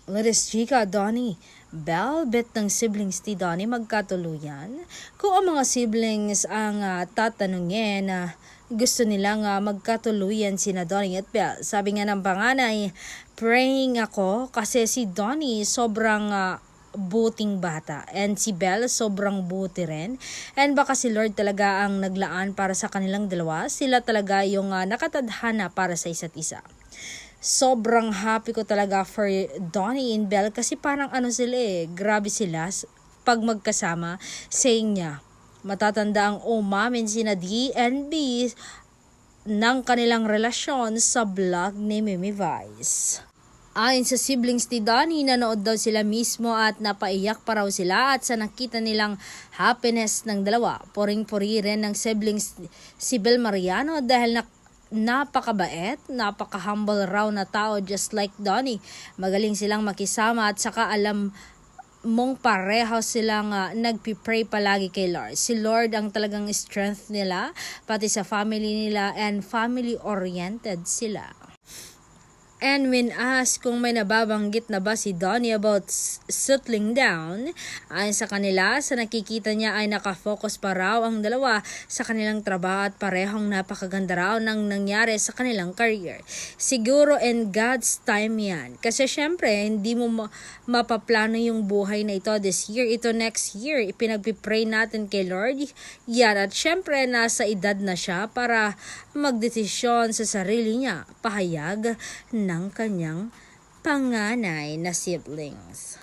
Let's chika, Donnie. Belle, bet ng siblings ni Donnie magkatuluyan? Kung ang mga siblings ang tatanungin na gusto nilang magkatuluyan sina Donnie at Belle. Sabi nga ng panganay, praying ako kasi si Donnie sobrang buting bata and si Belle sobrang buti rin, and baka si Lord talaga ang naglaan para sa kanilang dalawa. Sila talaga yung nakatadhana para sa isa't isa. Sobrang happy ko talaga for Donnie and Belle kasi parang sila grabe sila pag magkasama. Saying niya, matatanda ang umamin sina D and B ng kanilang relasyon sa vlog ni Mimi Vice. Ayon sa siblings ni Donnie, nanood daw sila mismo at napaiyak pa raw sila at sa nakita nilang happiness ng dalawa. Poring-pori rin ng siblings si Belle Mariano dahil napakabait, napaka-humble raw na tao just like Donnie. Magaling silang makisama at saka alam mong pareho silang nagpipray palagi kay Lord. Si Lord ang talagang strength nila, pati sa family nila, and family-oriented sila. And when asked kung may nababanggit na ba si Donnie about settling down, ayon sa kanila, sa nakikita niya ay nakafocus pa raw ang dalawa sa kanilang trabaho at parehong napakaganda raw ng nangyari sa kanilang career. Siguro in God's time yan. Kasi syempre, hindi mo mapaplano yung buhay na ito this year, ito next year. Ipinagpipray natin kay Lord yan. At syempre, nasa edad na siya para magdesisyon sa sarili niya, pahayag ng kanyang panganay na siblings.